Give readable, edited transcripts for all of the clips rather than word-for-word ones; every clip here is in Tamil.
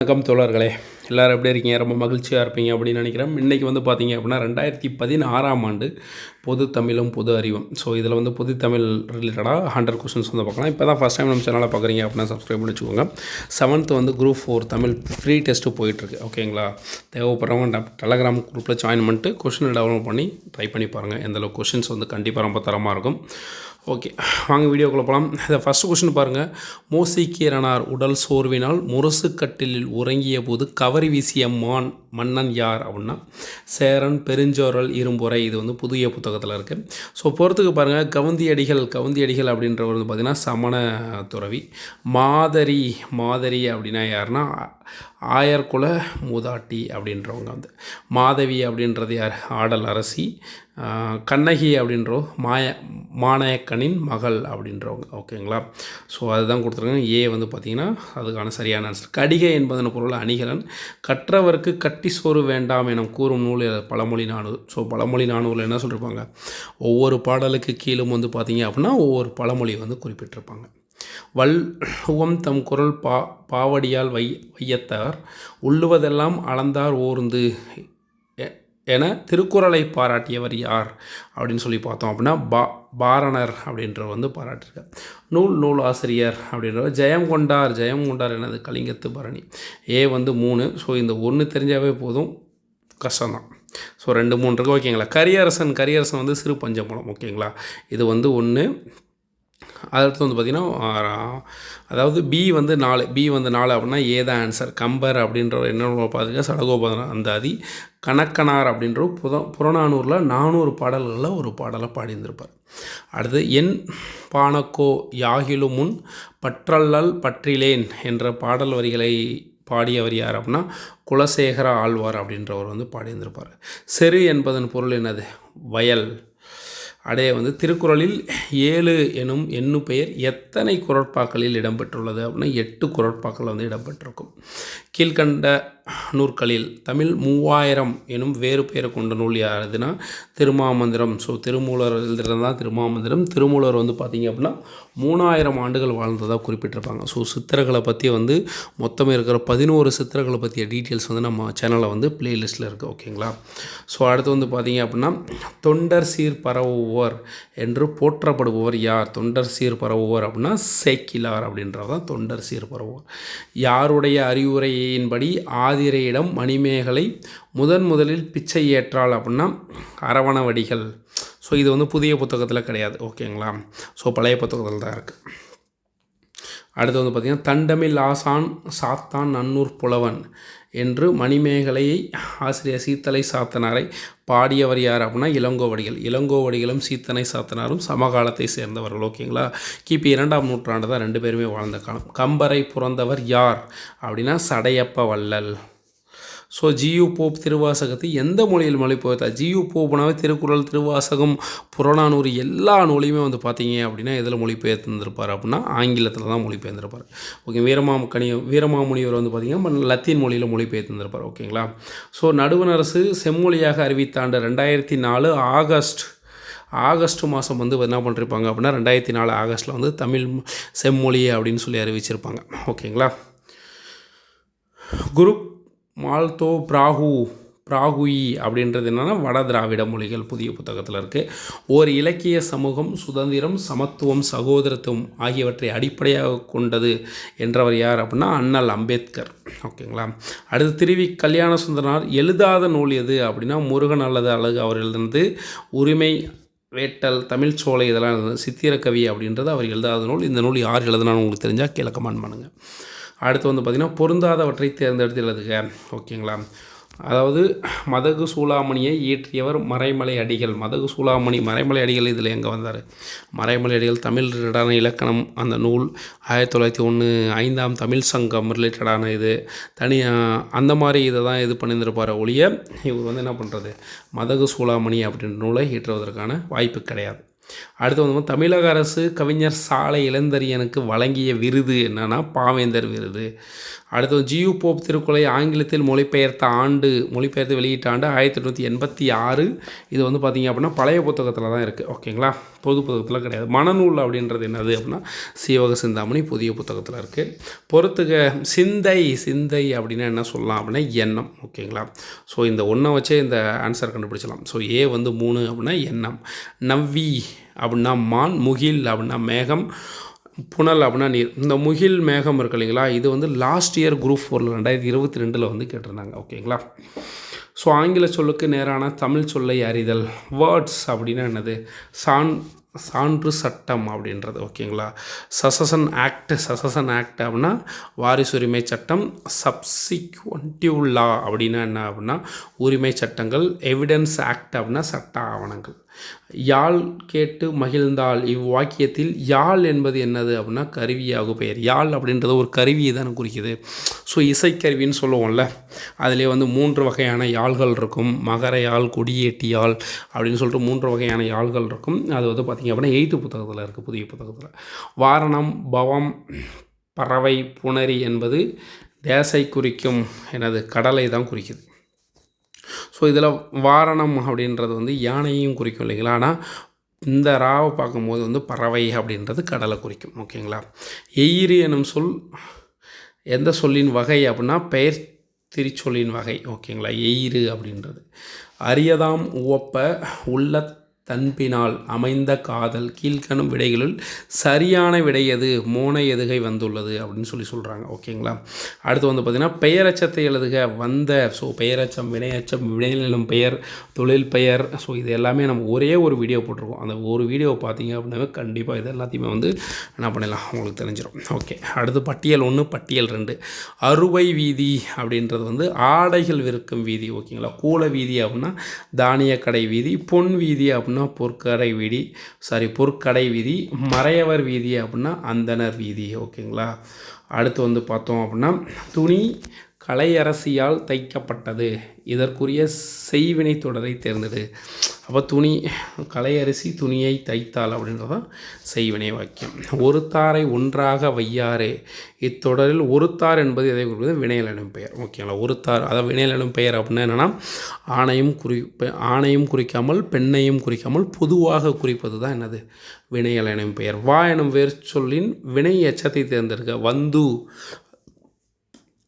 வணக்கம் தோழர்களே, எல்லோரும் எப்படி இருக்கீங்க? ரொம்ப மகிழ்ச்சியாக இருப்பீங்க அப்படின்னு நினைக்கிறேன். இன்றைக்கி வந்து பார்த்தீங்க அப்படின்னா 2016ஆம் ஆண்டு பொது தமிழும் பொது அறிவும். ஸோ இதில் வந்து பொது தமிழ் ரிலேட்டடாக 100 கொஸ்டின்ஸ் வந்து பார்க்கலாம். இப்போ தான் ஃபஸ்ட் டைம் நம்ம சேனலை பார்க்குறீங்க அப்படின்னா சப்ஸ்கிரைப் பண்ணி வச்சுக்கோங்க. 7th வந்து குரூப் 4 தமிழ் ஃப்ரீ டெஸ்ட்டு போயிட்டுருக்கு. ஓகேங்களா? தேவைப்படுறவங்க டெலகிராம் குரூப்பில் ஜாயின் பண்ணிட்டு கொஸ்டினை டெவலப் பண்ணி ட்ரை பண்ணி பாருங்கள். எந்தளவு கொஸ்டின்ஸ் வந்து கண்டிப்பாக ரொம்ப தரமாக இருக்கும். ஓகே, வாங்க வீடியோக்குள்ளே போகலாம். இதை ஃபஸ்ட்டு கொஸ்டின் பாருங்கள். மோசிகீரனார் உடல் சோர்வினால் முரசு கட்டிலில் உறங்கிய போது கவரி வீசிய மன்னன் யார் அப்படின்னா சேரன் பெருஞ்சோரல் இரும்புரை. இது வந்து புதிய புத்தகத்தில் இருக்குது. ஸோ பொறுத்துக்கு பாருங்கள். கவுந்தியடிகள் அப்படின்றவர் வந்து பார்த்திங்கன்னா சமண துறவி. மாதரி அப்படின்னா யாருன்னா ஆயர்குல மூதாட்டி அப்படின்றவங்க வந்து. மாதவி அப்படின்றது யார்? ஆடல் அரசி. கண்ணகி அப்படின்றோ மாநாயக்கனின் மகள் அப்படின்றவங்க. ஓகேங்களா? ஸோ அதுதான் கொடுத்துருக்காங்க. ஏ வந்து பார்த்திங்கன்னா அதுக்கான சரியான ஆன்சர். கடிகை என்பதன் பொருள் அணிகலன். கற்றவர்க்கு கட்டி சோறு வேண்டாம் என கூறும் நூல் பழமொழி நானூறு. ஸோ பழமொழி நானூறில் என்ன சொல்லியிருப்பாங்க? ஒவ்வொரு பாடலுக்கு கீழும் வந்து பார்த்திங்க அப்படின்னா ஒவ்வொரு பழமொழி வந்து குறிப்பிட்டிருப்பாங்க. வள்ளுவம் தம் குரல் பாவடியால் வையத்தார் உள்ளுவதெல்லாம் அளந்தார் ஓர்ந்து என திருக்குறளை பாராட்டியவர் யார் அப்படின்னு சொல்லி பார்த்தோம் அப்படின்னா பாரணர் அப்படின்றவர் வந்து பாராட்டியிருக்கார். நூல் ஆசிரியர் அப்படின்றவர் ஜெயம் கொண்டார் எனது கலிங்கத்து பரணி. ஏ வந்து 3. ஸோ இந்த 1 தெரிஞ்சாவே போதும், கஷ்டம்தான். ஸோ 2, 3 இருக்குது. ஓகேங்களா? கரியரசன் வந்து சிறு பஞ்சமூலம். ஓகேங்களா? இது வந்து 1. அடுத்து வந்து பார்த்திங்கன்னா அதாவது பி வந்து 4 அப்படின்னா ஏ தான் ஆன்சர். கம்பர் அப்படின்ற என்ன பார்த்துக்க சடகோபதன அந்தாதி. கணக்கனார் அப்படின்ற புறநானூரில் 400 பாடல்களில் ஒரு பாடலை பாடியிருந்திருப்பார். அடுத்து என் பானக்கோ யாகிலும் முன் பற்றல்லல் பற்றிலேன் என்ற பாடல் வரிகளை பாடியவர் யார் அப்படின்னா குலசேகர ஆழ்வார் அப்படின்றவர் வந்து பாடியிருந்திருப்பார். செரு என்பதன் பொருள் என்னது? வயல். அடைய வந்து திருக்குறளில் 7 எனும் எண்ணு பெயர் எத்தனை குறட்பாக்களில் இடம்பெற்றுள்ளது அப்படின்னா 8 குறட்பாக்கள் வந்து இடம்பெற்றிருக்கும். கீழ்கண்ட நூற்களில் தமிழ் 3000 எனும் வேறு பெயரை கொண்ட நூல் யாருதுன்னா திருமாமந்திரம். ஸோ திருமூலர் எழுதுறது தான் திருமாமந்திரம். திருமூலர் வந்து பார்த்திங்க அப்படின்னா 3000 ஆண்டுகள் வாழ்ந்ததாக குறிப்பிட்டிருப்பாங்க. ஸோ சித்திரங்களை பற்றி வந்து மொத்தம் இருக்கிற 11 சித்திரங்களை பற்றிய டீட்டெயில்ஸ் வந்து நம்ம சேனலில் வந்து பிளேலிஸ்ட்டில் இருக்குது. ஓகேங்களா? ஸோ அடுத்து வந்து பார்த்திங்க அப்படின்னா தொண்டர் சீர் பரவுவர் என்று போற்றப்படுபவர் யார்? தொண்டர் சீர் பரவுவர் அப்படின்னா சேக்கிலார் அப்படின்றது தான் தொண்டர் சீர் பரவுவர். யாருடைய அறிவுரையின்படி ஆதிரையிடம் மணிமேகலை முதலில் பிச்சை ஏற்றாள் அப்படின்னா அரவணவடிகள். ஸோ இது வந்து புதிய புத்தகத்தில் கிடையாது. ஓகேங்களா? ஸோ பழைய புத்தகத்தில் தான் இருக்குது. அடுத்து வந்து பார்த்திங்கன்னா தண்டமில் ஆசான் சாத்தான் நன்னூர் புலவன் என்று மணிமேகலையை ஆசிரியர் சீத்தலை சாத்தனாரை பாடியவர் யார் அப்படின்னா இளங்கோவடிகளும் சீத்தனை சாத்தனாரும் சமகாலத்தை சேர்ந்தவர்கள். ஓகேங்களா? கிபி 2ஆம் நூற்றாண்டு தான் 2 பேருமே வாழ்ந்த காலம். கம்பரை புறந்தவர் யார் அப்படின்னா சடையப்ப வள்ளல். ஸோ ஜியு போப் திருவாசகத்தை எந்த மொழியில் மொழிபெயர்த்தார்? ஜியு போப்னாவே திருக்குறள், திருவாசகம், புறநானூறு எல்லா நூலையுமே வந்து பார்த்தீங்க அப்படின்னா எதில் மொழிபெயர்த்துருப்பார் அப்படின்னா ஆங்கிலத்தில் தான் மொழிபெயர்ந்திருப்பார். ஓகே, வீரமாமுனிவர் வந்து பார்த்திங்கன்னா லத்தீன் மொழியில் மொழிபெயர்த்துருப்பார். ஓகேங்களா? ஸோ நடுவண் அரசு செம்மொழியாக அறிவித்த ஆண்டு 2004 ஆகஸ்ட் மாதம் வந்து என்ன பண்ணிருப்பாங்க அப்படின்னா 2004 ஆகஸ்ட்டில் வந்து தமிழ் செம்மொழி அப்படின்னு சொல்லி அறிவிச்சிருப்பாங்க. ஓகேங்களா? குரூப் மால்தோ பிராகுயி அப்படின்றது என்னென்னா வட திராவிட மொழிகள் புதிய புத்தகத்தில் இருக்குது. ஓர் இலக்கிய சமூகம் சுதந்திரம், சமத்துவம், சகோதரத்துவம் ஆகியவற்றை அடிப்படையாக கொண்டது என்றவர் யார் அப்படின்னா அண்ணல் அம்பேத்கர். ஓகேங்களா? அடுத்து திருவி கல்யாண சுந்தரனார் எழுதாத நூல் எது அப்படின்னா முருகன் அல்லது அழகு அவர் எழுதுனது. உரிமை வேட்டல், தமிழ் சோலை இதெல்லாம் எழுதுனது. சித்திரக்கவி அப்படின்றது அவர் எழுதாத நூல். இந்த நூல் யார் எழுதுனான்னு உங்களுக்கு தெரிஞ்சால் கீழே கமெண்ட் பண்ணுங்கள். அடுத்து வந்து பார்த்திங்கன்னா பொருந்தாதவற்றை தேர்ந்தெடுத்து எழுதுக. ஓகேங்களா? அதாவது மதகு சூளாமணியை இயற்றியவர் மறைமலை அடிகள். மறைமலை அடிகள் இதில் எங்கே வந்தார்? மறைமலை அடிகள் தமிழ் ரிலேட்டடான இலக்கணம் அந்த நூல் 1901 5ஆம் தமிழ் சங்கம் ரிலேட்டடான இது அந்த மாதிரி இதை தான் இது பண்ணியிருந்திருப்பார் ஒழிய இவர் வந்து என்ன பண்ணுறது மதகு சூளாமணி அப்படின்ற நூலை இயற்றுவதற்கான வாய்ப்பு கிடையாது. அடுத்து வந்து தமிழக அரசு கவிஞர் சாலை இளந்தரியனுக்கு வழங்கிய விருது என்னன்னா பாவேந்தர் விருது. அடுத்து ஜியு போப் திருக்குறளை ஆங்கிலத்தில் மொழிபெயர்த்து வெளியிட்ட ஆண்டு 1886. இது வந்து பார்த்திங்க அப்படின்னா பழைய புத்தகத்தில் தான் இருக்குது. ஓகேங்களா, பொது புத்தகத்தில் கிடையாது. மனநூல் அப்படின்றது என்னது அப்படின்னா சீவக சிந்தாமணி புதிய புத்தகத்தில் இருக்குது. பொறுத்துக சிந்தை அப்படின்னா என்ன சொல்லலாம் அப்படின்னா எண்ணம். ஓகேங்களா, ஸோ இந்த ஒன்றை வச்சே இந்த ஆன்சர் கண்டுபிடிச்சலாம். ஸோ ஏ வந்து 3 அப்படின்னா எண்ணம். நவ்வி அப்படின்னா மான், முகில் அப்படின்னா மேகம், புனல் அப்படின்னா நீர். இந்த முகில் மேகம் இருக்கு இல்லைங்களா, இது வந்து லாஸ்ட் இயர் குரூப் 4 2022 வந்து கேட்டிருந்தாங்க. ஓகேங்களா, ஸோ ஆங்கில சொல்லுக்கு நேரான தமிழ் சொல்லை அறிதல். வேர்ட்ஸ் அப்படின்னா என்னது? சான்று சட்டம் அப்படின்றது. ஓகேங்களா, சசன் ஆக்ட் அப்படின்னா வாரிசுரிமை சட்டம். சப்சிக்வென்டிவ் லா அப்படின்னா என்ன அப்படின்னா உரிமை சட்டங்கள். எவிடன்ஸ் ஆக்ட் அப்படின்னா சட்ட ஆவணங்கள். யாழ் கேட்டு மகிழ்ந்தால் இவ்வாக்கியத்தில் யாழ் என்பது என்னது அப்படின்னா கருவியாகு பெயர். யாழ் அப்படின்றது ஒரு கருவியை தானே குறிக்குது. ஸோ இசைக்கருவின்னு சொல்லுவோம்ல, அதிலே வந்து 3 வகையான யாழ்கள் இருக்கும். மகர யாழ், கொடியேட்டி யாழ் அப்படின்னு சொல்லிட்டு 3 வகையான யாழ்கள் இருக்கும். அது வந்து பார்த்திங்க அப்படின்னா 8th புத்தகத்தில் இருக்குது, புதிய புத்தகத்தில். வாரணம், பவம், பறவை, புணரி என்பது தேசை குறிக்கும் எனது கடலை தான் குறிக்குது. ஸோ இதில் வாரணம் அப்படின்றது வந்து யானையும் குறிக்கும் இல்லைங்களா, ஆனால் இந்த ராவை பார்க்கும்போது வந்து பறவை அப்படின்றது கடலை குறிக்கும். ஓகேங்களா, எயிறு எனும் சொல் எந்த சொல்லின் வகை அப்படின்னா பெயர் திரிச்சொல்லின் வகை. ஓகேங்களா, எயிறு அப்படின்றது. அரியதாம் உவப்ப உள்ள தன்பினால் அமைந்த காதல் கீழ்கணும் விடைகளில் சரியான விடை எது? மோனை எதுகை வந்துள்ளது அப்படின்னு சொல்கிறாங்க. ஓகேங்களா, அடுத்து வந்து பார்த்திங்கன்னா பெயரச்சத்தை எழுதுக. வந்த, ஸோ பெயரச்சம், வினையச்சம், வினைநிலம் பெயர், தொழில் பெயர். ஸோ இது எல்லாமே நம்ம ஒரே ஒரு வீடியோ போட்டிருக்கோம். அந்த ஒரு வீடியோவை பார்த்தீங்க அப்படின்னா கண்டிப்பாக இது எல்லாத்தையுமே வந்து என்ன பண்ணிடலாம், உங்களுக்கு தெரிஞ்சிடும். ஓகே, அடுத்து பட்டியல் 1, பட்டியல் 2. அறுவை வீதி அப்படின்றது வந்து ஆடைகள் விற்கும் வீதி. ஓகேங்களா, கூல வீதி அப்படின்னா தானிய கடை வீதி. பொன் வீதி அப்படின்னா பொற்கடை வீதி. மறையவர் வீதி அப்படின்னா அந்தனர் வீதி. ஓகேங்களா, அடுத்து வந்து பார்த்தோம் அப்படின்னா துணி கலையரசியால் தைக்கப்பட்டது. இதற்குரிய செய்வினை தொடரை தேர்ந்தெடு. அப்போ கலையரசி துணியை தைத்தாள் அப்படின்றதான் செய்வினை வாக்கியம். ஒருத்தாரை ஒன்றாக வையாரே. இத்தொடரில் ஒருத்தார் என்பது எதை குறிப்பது? வினையலனும் பெயர். ஓகேங்களா, ஒருத்தார் அதாவது வினையலனும் பெயர் அப்படின்னா என்னென்னா ஆணையும் குறிக்காமல் பெண்ணையும் குறிக்காமல் பொதுவாக குறிப்பது தான் என்னது? வினையலனும் பெயர். வா எனும் வேறு சொல்லின் வினை எச்சத்தை தேர்ந்தெடுக்க. வந்து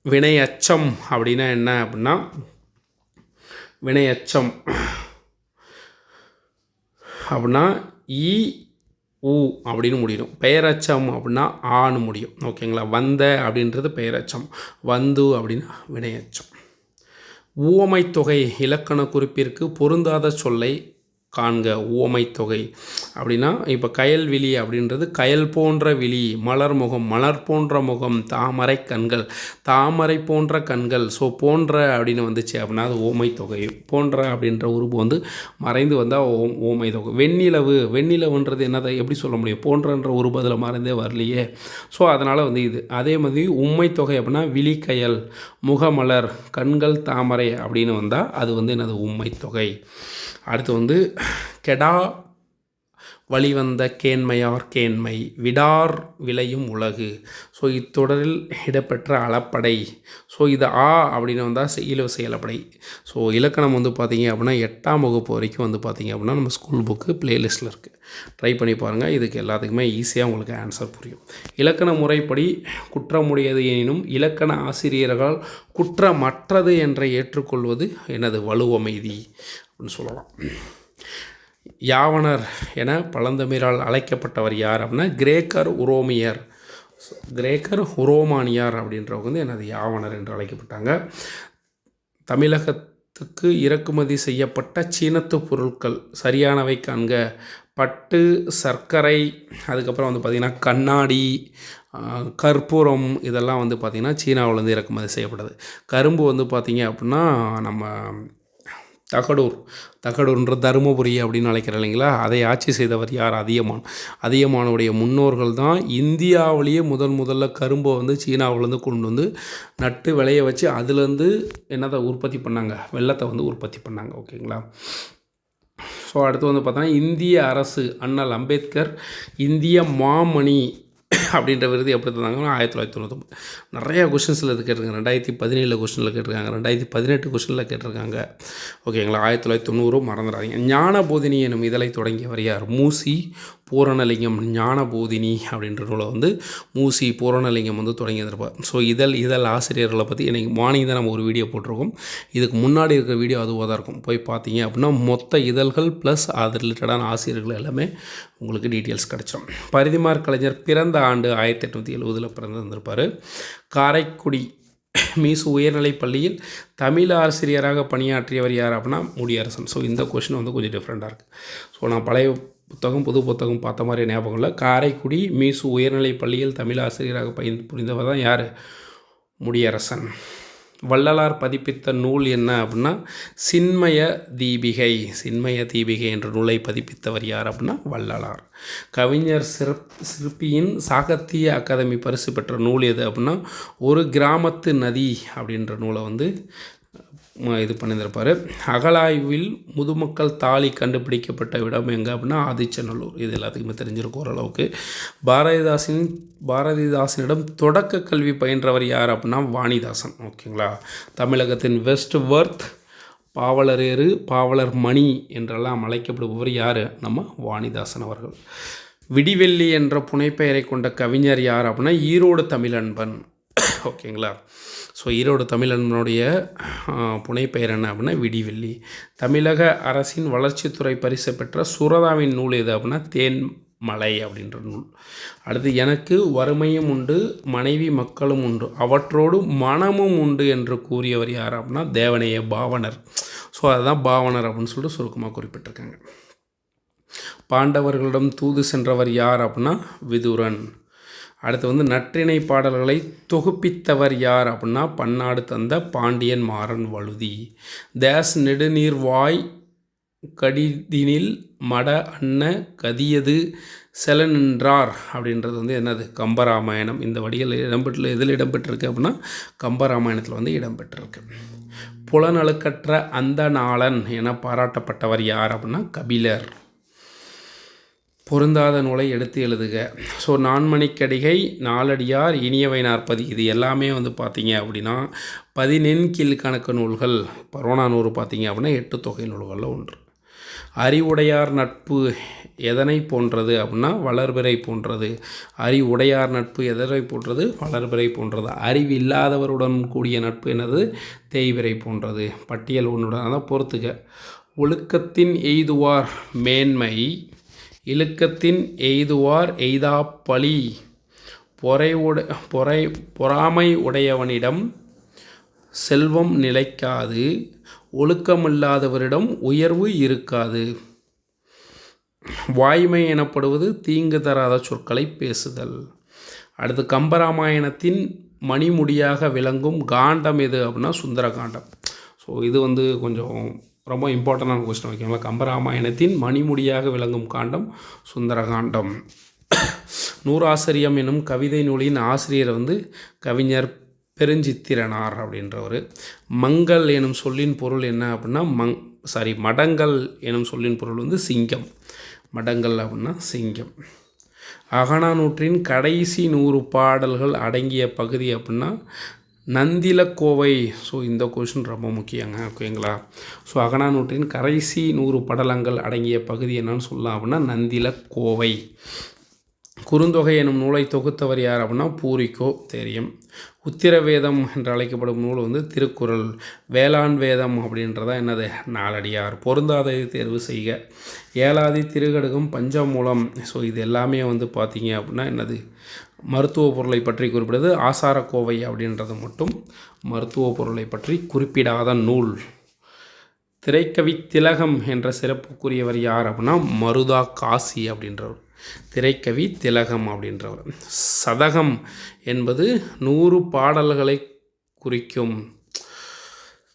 வினை அச்சம் அப்படின்னா என்ன அப்படின்னா வினை அச்சம் அப்படின்னா ஊ அப்படின்னு முடியும். பெயரச்சம் அப்படின்னா ஆன்னு முடியும். ஓகேங்களா, வந்த அப்படின்றது பெயரச்சம், வந்து அப்படின்னா வினையச்சம். உவமை தொகை இலக்கண குறிப்பிற்கு பொருந்தாத சொல்லை காண்க. உவமை தொகை அப்படின்னா இப்போ கயல்விழி அப்படின்றது கயல் போன்ற விழி, மலர் முகம், மலர் போன்ற முகம், தாமரை கண்கள், தாமரை போன்ற கண்கள். ஸோ போன்ற அப்படின்னு வந்துச்சு அப்படின்னா அது ஓமை தொகை. போன்ற அப்படின்ற உருவு வந்து மறைந்து வந்தால் ஓமை தொகை. வெண்ணிலவுன்றது என்னதை எப்படி சொல்ல முடியும்? போன்றன்ற உருவு அதில் மறைந்தே வரலையே. ஸோ அதனால் வந்து இது. அதே மாதிரி உண்மை தொகை அப்படின்னா விழிக்கயல், முகமலர், கண்கள், தாமரை அப்படின்னு வந்தால் அது வந்து என்னது? உண்மை தொகை. அடுத்து வந்து கெடா வழிவந்த கேண்மையார் கேண்மை, விடார் விளையும் உலகு. ஸோ இத்தொடரில் இடம்பெற்ற அளப்படை. ஸோ இது அப்படின்னு வந்தால் செய்யல செயலப்படை. ஸோ இலக்கணம் வந்து பார்த்திங்க அப்படின்னா 8ஆம் வகுப்பு வரைக்கும் வந்து பார்த்திங்க அப்படின்னா நம்ம ஸ்கூல் புக்கு ப்ளேலிஸ்ட்டில் இருக்குது. ட்ரை பண்ணி பாருங்கள். இதுக்கு எல்லாத்துக்குமே ஈஸியாக உங்களுக்கு ஆன்சர் புரியும். இலக்கண முறைப்படி குற்றமுடையது எனினும் இலக்கண ஆசிரியர்களால் குற்றமற்றது என்று ஏற்றுக்கொள்வது எனது வலுவமைதி அப்படின்னு சொல்லலாம். யாவனர் என பழந்தமிழால் அழைக்கப்பட்டவர் யார் அப்படின்னா கிரேக்கர் உரோமானியார் அப்படின்றவங்க வந்து எனது யாவனர் என்று அழைக்கப்பட்டாங்க. தமிழகத்துக்கு இறக்குமதி செய்யப்பட்ட சீனத்து பொருட்கள் சரியானவை காண்க. பட்டு, சர்க்கரை, அதுக்கப்புறம் வந்து பார்த்திங்கன்னா கண்ணாடி, கற்பூரம், இதெல்லாம் வந்து பார்த்திங்கன்னா சீனாவிலேருந்து இறக்குமதி செய்யப்படுது. கரும்பு வந்து பார்த்திங்க அப்படின்னா நம்ம தகடூர்ன்ற தருமபுரி அப்படின்னு அழைக்கிற இல்லைங்களா, அதை ஆட்சி செய்தவர் யார்? அதியமானுடைய முன்னோர்கள் தான் இந்தியாவிலேயே முதல்ல கரும்பை வந்து சீனாவிலேருந்து கொண்டு வந்து நட்டு விளைய வச்சு அதுலேருந்து என்னத்தை உற்பத்தி பண்ணாங்க? வெள்ளத்தை வந்து உற்பத்தி பண்ணாங்க. ஓகேங்களா, ஸோ அடுத்து வந்து பார்த்தோன்னா இந்திய அரசு அண்ணல் அம்பேத்கர் இந்திய மாமணி அப்படின்ற விருது எப்படி தந்தாங்கன்னா 1999. நிறையா கொஷின்ஸில் இது கேட்டிருக்காங்க. 2017 கொஷினில் கேட்டிருக்காங்க, 2018 கொஷினில் கேட்டிருக்காங்க. ஓகேங்களா. 1990 மறந்துடாதீங்க. ஞானபோதினி எனும் இதழை தொடங்கியவர் யார்? மூசி பூரணலிங்கம். ஞானபோதினி அப்படின்ற நூலை வந்து மூசி பூரணலிங்கம் வந்து தொடங்கி வந்திருப்பார். ஸோ இதழ் ஆசிரியர்களை பற்றி இன்றைக்கி மார்னிங் தான் நம்ம ஒரு வீடியோ போட்டிருக்கோம். இதுக்கு முன்னாடி இருக்கிற வீடியோ அதுவாக தான் இருக்கும். போய் பார்த்தீங்க அப்படின்னா மொத்த இதழ்கள் ப்ளஸ் அது ரிலேட்டடான ஆசிரியர்கள் எல்லாமே உங்களுக்கு டீட்டெயில்ஸ் கிடச்சிடும். பரிதிமார் கலைஞர் பிறந்த ஆண்டு 1870 பிறந்து வந்திருப்பார். காரைக்குடி மீசு உயர்நிலைப் பள்ளியில் தமிழ் ஆசிரியராக பணியாற்றியவர் யார் அப்படின்னா முடியரசன். ஸோ இந்த கொஷின் வந்து கொஞ்சம் டிஃப்ரெண்ட்டாக இருக்குது. ஸோ நான் பழைய புத்தகம் புது புத்தகம் பார்த்த மாதிரி ஞாபகம் இல்லை. காரைக்குடி மீசு உயர்நிலைப் பள்ளியில் தமிழ் ஆசிரியராக புரிந்தவர் தான் யார்? முடியரசன். வள்ளலார் பதிப்பித்த நூல் என்ன அப்படின்னா சின்மய தீபிகை. சின்மய தீபிகை என்ற நூலை பதிப்பித்தவர் யார் அப்படின்னா வள்ளலார். கவிஞர் சிற்பியின் சாகித்ய அகாதமி பரிசு பெற்ற நூல் எது அப்படின்னா ஒரு கிராமத்து நதி அப்படின்ற நூலை வந்து இது பண்ணியிருப்பார். அகழாய்வில் முதுமக்கள் தாலி கண்டுபிடிக்கப்பட்ட இடம் எங்கே அப்படின்னா ஆதிச்சநல்லூர். இது எல்லாத்துக்குமே தெரிஞ்சிருக்கும் ஓரளவுக்கு. பாரதிதாசனிடம் தொடக்க கல்வி பயின்றவர் யார் அப்படின்னா வாணிதாசன். ஓகேங்களா. தமிழகத்தின் வெஸ்ட் வர்த், பாவலரேறு, பாவலர் மணி என்றெல்லாம் அழைக்கப்படுபவர் யார்? நம்ம வாணிதாசன் அவர்கள். விடிவெள்ளி என்ற புனைப்பெயரை கொண்ட கவிஞர் யார் அப்படின்னா ஈரோடு தமிழன்பன். ஓகேங்களா. ஸோ ஈரோடு தமிழனுடைய புனைப்பெயர் என்ன அப்படின்னா விடிவெள்ளி. தமிழக அரசின் வளர்ச்சித்துறை பரிசு பெற்ற சுரதாவின் நூல் எது அப்படின்னா தேன்மலை அப்படின்ற நூல். அடுத்து எனக்கு வறுமையும் உண்டு மனைவி மக்களும் உண்டு அவற்றோடு மனமும் உண்டு என்று கூறியவர் யார் அப்படின்னா தேவனைய பாவனர். ஸோ அதுதான் பாவனர் அப்படின்னு சொல்லிட்டு சுருக்கமாக குறிப்பிட்டிருக்காங்க. பாண்டவர்களிடம் தூது சென்றவர் யார் அப்படின்னா விதுரன். அடுத்து வந்து நற்றிணை பாடல்களை தொகுப்பித்தவர் யார் அப்படின்னா பன்னாடு தந்த பாண்டியன் மாறன் வழுதி. தேஸ் நெடுநீர்வாய் கடிதினில் மட அன்ன கதியது செலநின்றார் அப்படின்றது வந்து என்னது? கம்பராமாயணம். இந்த வடிகள் எதில் இடம்பெற்றிருக்கு அப்படின்னா கம்பராமாயணத்தில் வந்து இடம்பெற்றிருக்கு. புலனழுக்கற்ற அந்த நாளன் என பாராட்டப்பட்டவர் யார் அப்படின்னா கபிலர். பொருந்தாத நூலை எடுத்து எழுதுக. ஸோ நான்மணிக்கடிகை, நாலடியார், இனியவை 40 இது எல்லாமே வந்து பார்த்தீங்க அப்படின்னா 14 கீழ்கணக்கு நூல்கள். புறநானூறு பார்த்தீங்க அப்படின்னா 8 தொகை நூல்களில் ஒன்று. அறிவுடையார் நட்பு எதனை போன்றது அப்படின்னா வளர்பிறை போன்றது. அறிவுடையார் நட்பு எதனை போன்றது? வளர்பிறை போன்றது. அறிவில்லாதவருடன் கூடிய நட்பு என்னது? தேய்பிறை போன்றது. பட்டியல் ஒன்றுடன் அதை பொறுத்துக்க. ஒழுக்கத்தின் எய்துவார் மேன்மை, இழுக்கத்தின் எய்துவார் எய்தா பழி, பொறாமை உடையவனிடம் செல்வம் நிலைக்காது, ஒழுக்கமில்லாதவரிடம் உயர்வு இருக்காது. வாய்மை எனப்படுவது தீங்கு தராத சொற்களை பேசுதல். அடுத்து கம்பராமாயணத்தின் மணிமுடியாக விளங்கும் காண்டம் எது அப்படின்னா சுந்தர காண்டம். ஸோ இது வந்து கொஞ்சம் ரொம்ப இம்பார்ட்டண்டான கொஸ்டின். ஓகேங்களா. கம்பராமாயணத்தின் மணிமுடியாக விளங்கும் காண்டம் சுந்தரகாண்டம். நூறாசிரியம் எனும் கவிதை நூலின் ஆசிரியர் வந்து கவிஞர் பெருஞ்சித்திரனார் அப்படின்றவர். மங்கள் எனும் சொல்லின் பொருள் என்ன அப்படின்னா மடங்கள் எனும் சொல்லின் பொருள் வந்து சிங்கம். மடங்கள் அப்படின்னா சிங்கம். அகநானூற்றின் கடைசி 100 பாடல்கள் அடங்கிய பகுதி அப்படின்னா நந்திலக்கோவை. ஸோ இந்த கொஷின் ரொம்ப முக்கியங்க. ஓகேங்களா. ஸோ அகநானூற்றின் கடைசி 100 படலங்கள் அடங்கிய பகுதி என்னன்னு சொல்லலாம் அப்படின்னா நந்திலக்கோவை. குறுந்தொகை எனும் நூலை தொகுத்தவர் யார் அப்படின்னா பூரிக்கோ தெரியும். உத்திரவேதம் என்று அழைக்கப்படும் நூல் வந்து திருக்குறள். வேளாண் வேதம் அப்படின்றதான் என்னது? நாலடியார். பொருந்தாதை தேர்வு செய்க. ஏலாதி, திருகடுகம், பஞ்சமூலம். ஸோ இது எல்லாமே வந்து பார்த்தீங்க அப்படின்னா என்னது? மருத்துவ பொருளை பற்றி குறிப்பிடுது. ஆசாரக்கோவை அப்படின்றது மட்டும் மருத்துவ பொருளை பற்றி குறிப்பிடாத நூல். திரைக்கவி திலகம் என்ற சிறப்புக்குரியவர் யார் அப்படின்னா மருதா காசி அப்படின்றவர். திரைக்கவி திலகம் அப்படின்றவர். சதகம் என்பது 100 பாடல்களை குறிக்கும்.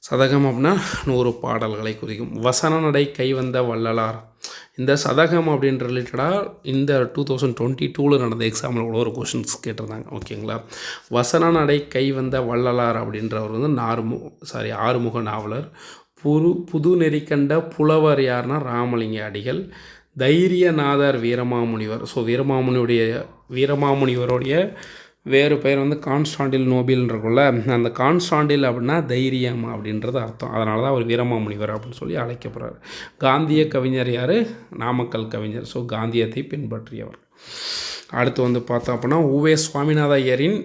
சதகம் அப்படின்னா 100 பாடல்களை குறிக்கும். வசன நடை கைவந்த வள்ளலார். இந்த சதகம் அப்படின்ற ரிலேட்டடாக இந்த 2022 நடந்த எக்ஸாமில் கூட ஒரு கொஷின்ஸ் கேட்டிருந்தாங்க. ஓகேங்களா. வசன நடை கைவந்த வள்ளலார் அப்படின்றவர் வந்து ஆறுமுக நாவலர். புது நெறி கண்ட புலவர் யாருன்னா ராமலிங்க அடிகள். தைரியநாதர் வீரமாமுனிவர். ஸோ வீரமாமுனிவருடைய வேறு பெயர் வந்து கான்ஸ்டாண்டில் நோபில்னு இருக்கும்ல, அந்த கான்ஸ்டாண்டில் அப்படின்னா தைரியம் அப்படின்றது அர்த்தம். அதனால தான் அவர் வீரமாமுனிவர் அப்படின்னு சொல்லி அழைக்கப்படுறார். காந்திய கவிஞர் யார்? நாமக்கல் கவிஞர். ஸோ காந்தியத்தை பின்பற்றியவர். அடுத்து வந்து பார்த்தோம் அப்படின்னா உவே சுவாமிநாத ஐயரின்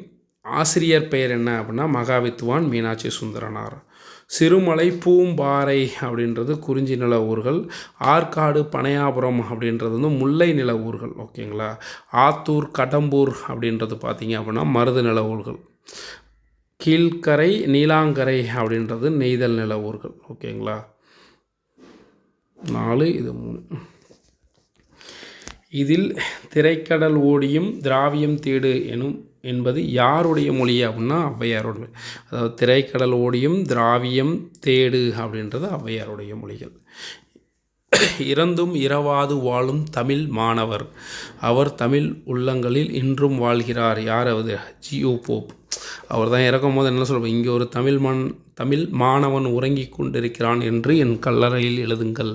ஆசிரியர் பெயர் என்ன அப்படின்னா மகாவித்வான் மீனாட்சி சுந்தரனார். சிறுமலை பூம்பாறை அப்படின்றது குறிஞ்சி நில ஊர்கள். ஆற்காடு பனையாபுரம் அப்படின்றது வந்து முல்லை நில ஊர்கள். ஓகேங்களா. ஆத்தூர் கடம்பூர் அப்படின்றது பார்த்திங்க அப்படின்னா மருது நில ஊர்கள். கீழ்கரை நீலாங்கரை அப்படின்றது நெய்தல் நில ஊர்கள். ஓகேங்களா. 4 இது 3. இதில் திரைக்கடல் ஓடியும் திராவியம் தேடு என்பது யாருடைய மொழி அப்படின்னா ஔவையாரோட. அதாவது திரைக்கடல் ஓடியும் திராவியம் தேடு அப்படின்றது ஔவையாருடைய மொழிகள். இறந்தும் இரவாது வாழும் தமிழ் மாணவர். அவர் தமிழ் உள்ளங்களில் இன்றும் வாழ்கிறார். யாராவது? ஜியோ போப். அவர் தான் இறக்கும் போது என்ன சொல்லுவோம், இங்கே ஒரு தமிழ் மாணவன் உறங்கி கொண்டிருக்கிறான் என்று என் கல்லறையில் எழுதுங்கள்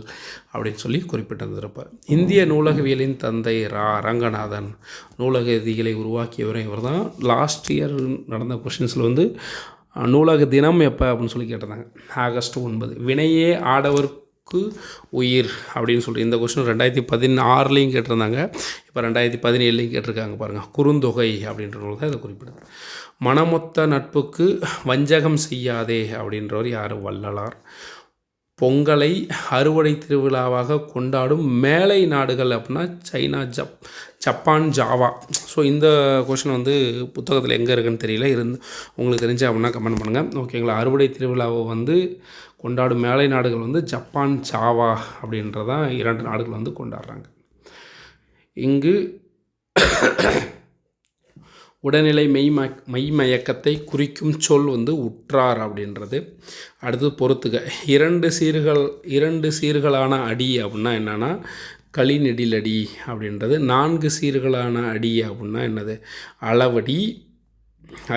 அப்படின்னு சொல்லி குறிப்பிட்டிருந்திருப்பார். இந்திய நூலகவியலின் தந்தை ரங்கநாதன். நூலக விதிகளை உருவாக்கியவரை இவர் தான். லாஸ்ட் இயர் நடந்த கொஷின்ஸில் வந்து நூலக தினம் எப்போ அப்படின்னு சொல்லி கேட்டிருந்தாங்க. ஆகஸ்ட் 9. வினையே ஆடவருக்கு உயிர் அப்படின்னு சொல்லிட்டு இந்த கொஸ்டின் 2016லையும் கேட்டிருந்தாங்க. இப்போ 2017லையும் கேட்டிருக்காங்க பாருங்கள். குறுந்தொகை அப்படின்ற நூல் தான் இதை குறிப்பிடுது. மனமொத்த நட்புக்கு வஞ்சகம் செய்யாதே அப்படின்றவர் யார்? வள்ளலார். பொங்கலை அறுவடை திருவிழாவாக கொண்டாடும் மேலை நாடுகள் அப்படின்னா சைனா, ஜப்பான், ஜாவா. ஸோ இந்த கொஷின் வந்து புத்தகத்தில் எங்கே இருக்குன்னு தெரியல. உங்களுக்கு தெரிஞ்சு அப்படின்னா கமெண்ட் பண்ணுங்கள். ஓகேங்களா. அறுவடை திருவிழாவை வந்து கொண்டாடும் மேலை நாடுகள் வந்து ஜப்பான், ஜாவா அப்படின்றதான் 2 நாடுகள் வந்து கொண்டாடுறாங்க. இங்கு உடல்நிலை மெய்மயக்கத்தை குறிக்கும் சொல் வந்து உற்றார் அப்படின்றது. அடுத்து பொறுத்துக. 2 சீர்களான அடி அப்படின்னா என்னென்னா களிநெடிலடி அப்படின்றது. 4 சீர்களான அடி அப்படின்னா என்னது? அளவடி.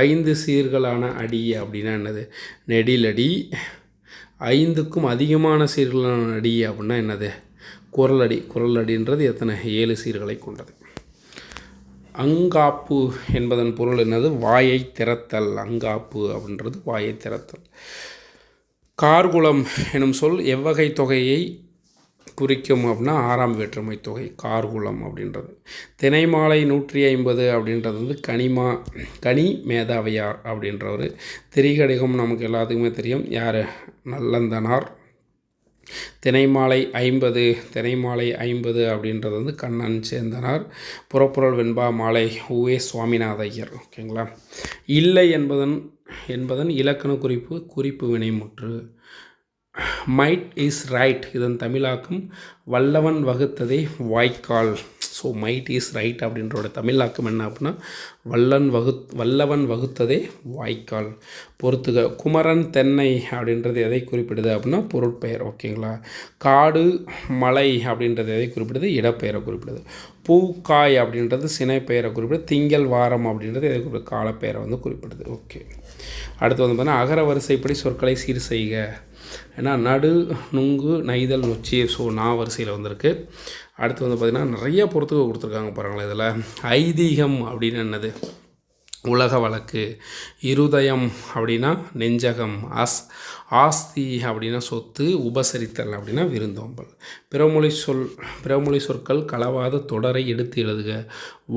5 சீர்களான அடி அப்படின்னா என்னது? நெடிலடி. 5க்கும் அதிகமான சீர்களான அடி அப்படின்னா என்னது? குரலடி. குரலடின்றது எத்தனை? 7 சீர்களை கொண்டது. அங்காப்பு என்பதன் பொருள் என்னது? வாயை திறத்தல். அங்காப்பு அப்படின்றது வாயை திறத்தல். கார்குலம் எனும் சொல் எவ்வகை தொகையை குறிக்கும் அப்படின்னா 6ஆம் வேற்றுமை தொகை கார்குலம் அப்படின்றது. தினைமாலை 150 அப்படின்றது வந்து கனி மேதாவையார் அப்படின்றவர். திரிகடிகம் நமக்கு எல்லாத்துக்குமே தெரியும். யார்? நல்லந்தனார். தினைமாலை 50 அப்படின்றது வந்து கண்ணன் சேந்தனார். புறப்புறல் வெண்பா மாலை உவே சுவாமிநாத ஐயர். ஓகேங்களா. இல்லை என்பதன் இலக்கண குறிப்பு வினைமுற்று. Might is right. இதன் தமிழாக்கம் வல்லவன் வகுத்ததே வாய்க்கால். ஸோ மைட் இஸ் ரைட் அப்படின்றோட தமிழாக்கம் என்ன அப்படின்னா வல்லவன் வகுத்ததே வாய்க்கால். பொறுத்துக. குமரன் தென்னை அப்படின்றது எதை குறிப்பிடுது அப்படின்னா பொருட்பெயர். ஓகேங்களா. காடு மலை அப்படின்றது எதை குறிப்பிடுது? இடப்பெயரை குறிப்பிடுது. பூக்காய் அப்படின்றது சினைப்பெயரை குறிப்பிடுது. திங்கள் வாரம் அப்படின்றது எதை குறிப்பிடுது? காலப்பெயரை வந்து குறிப்பிடுது. ஓகே. அடுத்து வந்து பார்த்தீங்கன்னா அகர வரிசைப்படி சொற்களை சீர் செய்க. ஏன்னா நடு, நுங்கு, நெய்தல், நொச்சி. ஸோ வரிசையில் வந்திருக்கு. அடுத்து வந்து பார்த்திங்கன்னா நிறைய பொறுத்துக்க கொடுத்துருக்காங்க பாருங்களேன். இதில் ஐதீகம் அப்படின்னு என்னது? உலக வழக்கு. இருதயம் அப்படின்னா நெஞ்சகம். ஆஸ்தி அப்படின்னா சொத்து. உபசரித்தல் அப்படின்னா விருந்தோம்பல். பிறமொழி சொற்கள் கலவாத தொடரை எடுத்து எழுதுக.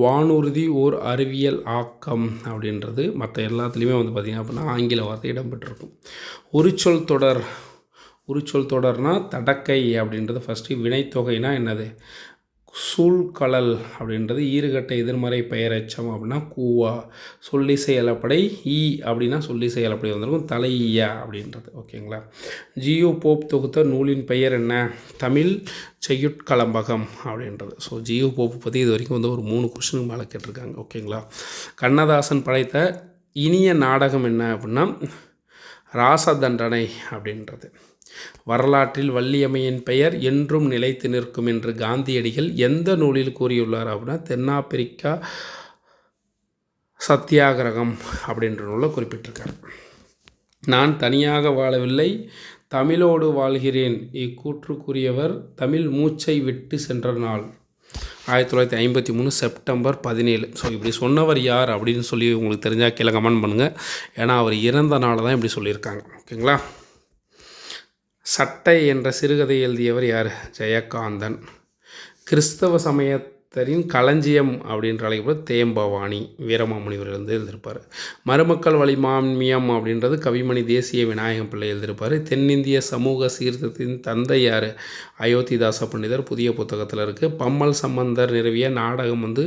வானூர்தி ஓர் அறிவியல் ஆக்கம் அப்படின்றது மற்ற எல்லாத்துலேயுமே வந்து பார்த்திங்க அப்படின்னா ஆங்கில வார்த்தை இடம்பெற்றிருக்கும். உரிச்சொல் தொடர்னால் தடக்கை அப்படின்றது ஃபஸ்ட்டு. வினைத்தொகைனா என்னது? சூழ்கலல் அப்படின்றது. ஈறுகட்ட எதிர்மறை பெயரெச்சம் அப்படின்னா கூவா. சொல்லி செயலப்படை ஈ அப்படின்னா சொல்லி செயலப்படை வந்திருக்கும். தலையா அப்படின்றது. ஓகேங்களா. ஜியோ போப் தொகுத்த நூலின் பெயர் என்ன? தமிழ் செய்யுட்கலம்பகம் அப்படின்றது. ஸோ ஜியோ போப் பற்றி இது வரைக்கும் வந்து ஒரு 3 கொஸ்டினுக்கு மேலே கேட்டிருக்காங்க. ஓகேங்களா. கண்ணதாசன் படைத்த இனிய நாடகம் என்ன அப்படின்னா ராசதண்டனை அப்படின்றது. வரலாற்றில் வள்ளியம்மையின் பெயர் என்றும் நிலைத்து நிற்கும் என்று காந்தியடிகள் எந்த நூலில் கூறியுள்ளார் அப்படின்னா தென்னாப்பிரிக்கா சத்தியாகிரகம் அப்படின்ற நூலில் குறிப்பிட்டிருக்கார். நான் தனியாக வாழவில்லை, தமிழோடு வாழ்கிறேன் இக்கூற்றுக்குரியவர் தமிழ் மூச்சை விட்டு சென்ற நாள் 1953 செப்டம்பர் 17. ஸோ இப்படி சொன்னவர் யார் அப்படின்னு சொல்லி உங்களுக்கு தெரிஞ்சால் கீழே கமெண்ட் பண்ணுங்கள். ஏன்னா அவர் இறந்த நாளை தான் இப்படி சொல்லியிருக்காங்க. ஓகேங்களா. சட்டை என்ற சிறுகதை எழுதியவர் யார்? ஜெயகாந்தன். கிறிஸ்தவ சமயத்தரின் களஞ்சியம் அப்படின்ற அழைக்கப்படும் தேம்பவாணி வீரமாமுனிவர் எழுதியிருப்பார். மருமக்கள் வழிமான்மியம் அப்படின்றது கவிமணி தேசிய விநாயகம் பிள்ளை எழுதியிருப்பார். தென்னிந்திய சமூக சீர்திருத்தத்தின் தந்தை யார்? அயோத்திதாச பண்டிதர். புதிய புத்தகத்தில் இருக்குது. பம்மல் சம்பந்தர் நிறுவிய நாடகம்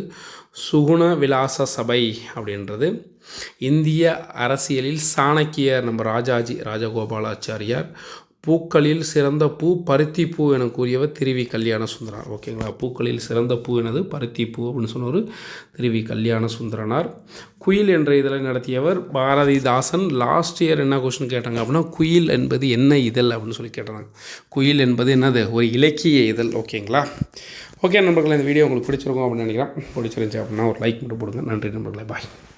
சுகுண விலாச சபை அப்படின்றது. இந்திய அரசியலில் சாணக்கியர் நம்ம ராஜகோபாலாச்சாரியார். பூக்களில் சிறந்த பூ பருத்தி பூ என கூறியவர் திருவி கல்யாண சுந்தரனார். ஓகேங்களா. பூக்களில் சிறந்த பூ எனது பருத்தி பூ அப்படின்னு சொன்னவர் திருவி கல்யாண சுந்தரனார். குயில் என்ற இதழை நடத்தியவர் பாரதிதாசன். லாஸ்ட் இயர் என்ன கொஸ்டின் கேட்டாங்க அப்படின்னா, குயில் என்பது என்ன இதழ் அப்படின்னு சொல்லி கேட்டாங்க. குயில் என்பது என்னது? ஒரு இலக்கிய இதழ். ஓகேங்களா. ஓகே நண்பர்களே, இந்த வீடியோ உங்களுக்கு பிடிச்சிருக்கும் அப்படின்னு நினைக்கிறேன். பிடிச்சிருந்துச்சு அப்படின்னா ஒரு லைக் மட்டும் போடுங்க. நன்றி நண்பர்களே. பாய்.